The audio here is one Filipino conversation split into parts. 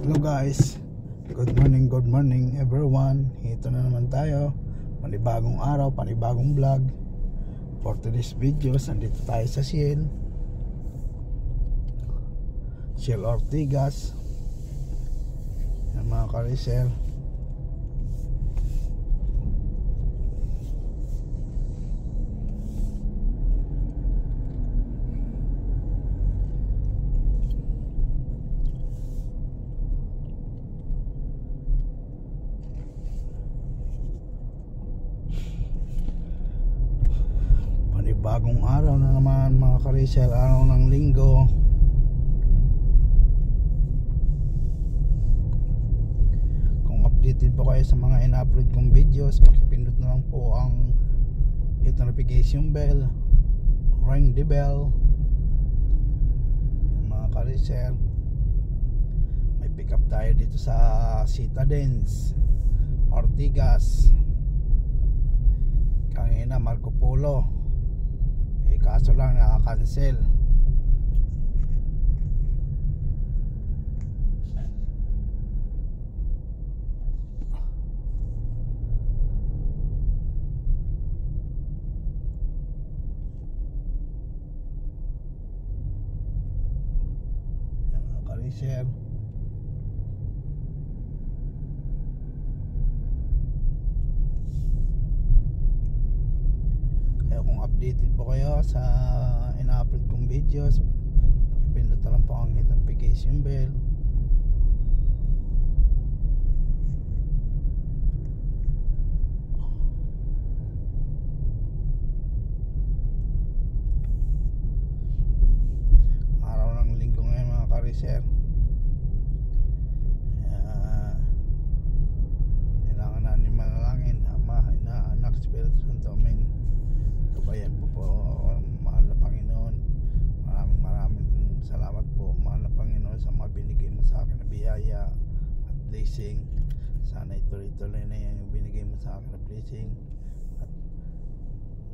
Hello guys, good morning everyone. Ito na naman tayo, panibagong araw, panibagong vlog. For today's videos, nandito tayo sa Shell Ortigas. Yan mga ka-racer. Bagong araw na naman mga ka-racer, araw ng linggo. Kung updated po kayo sa mga in-upload kong videos, pakipindot na lang po ang hit notification bell, ring the bell. Yan mga ka-racer, may pick up tayo dito sa Citadens Ortigas. Kanina Marco Polo, kaso lang naka-cancel. Yan naka-racer. Kung updated po kayo sa ina-upload kong videos, pakipindot na lang po ang hit notification bell. Araw ng linggo ngayon mga ka-racer. Kailangan natin manalangin, Ama, Ina, Anak, Espiritu Santo, Amen. Kabayan po mahal na Panginoon, maraming salamat po mahal na Panginoon sa mga binigay mo sa akin na biyaya at blessing. Sana ituloy-tuloy na yan yung binigay mo sa akin na blessing, at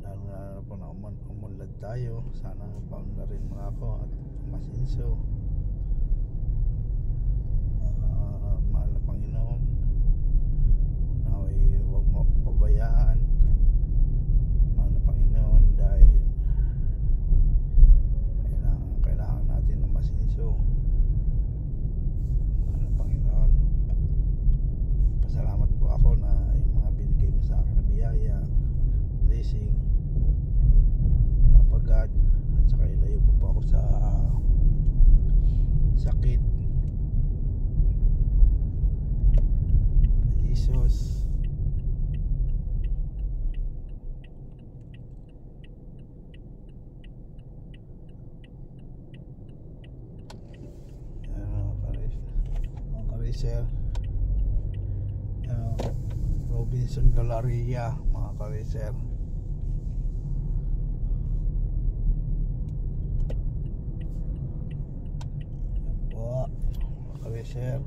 lalo po na umunlad tayo. Sana paunlarin mo ako at masinso. Mahal na Panginoon, naway huwag mo ako pabayaan Panginoon, dahil kailangan natin ng masinso. Mahal na Panginoon, pasalamat po ako na yung mga binigay mo sa akin na biyaya, blessing, mapagad, at saka ilayo po ako sa sakit. Jesus, Robinson Galleria mga ka-racer. Yan po mga ka-racer.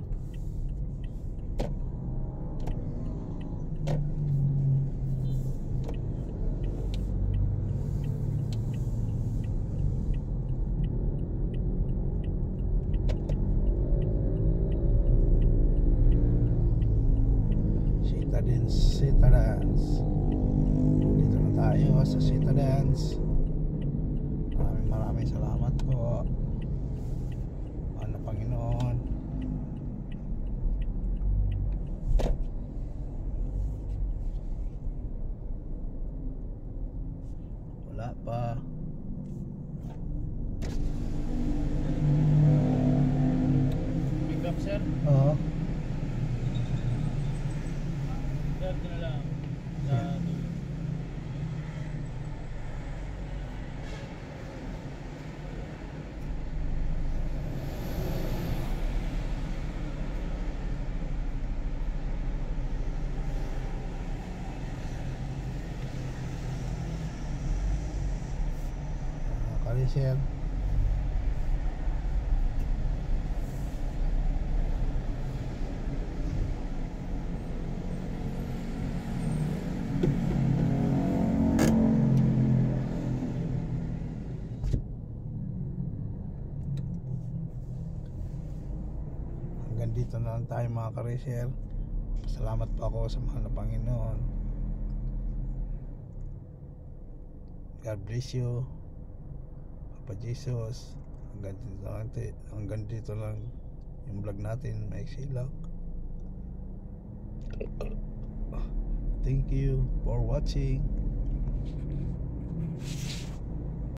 Citadens. Dito na tayo sa Citadens. Maraming salamat po, mahal na Panginoon. Wala pa. Pick up sir? Oo. Share. hanggang dito na lang tayo mga ka-racer. Salamat po ako sa mahal na Panginoon. God bless you, Papa Jesus. Hanggang dito lang yung vlog natin, maiksi lang. Thank you for watching.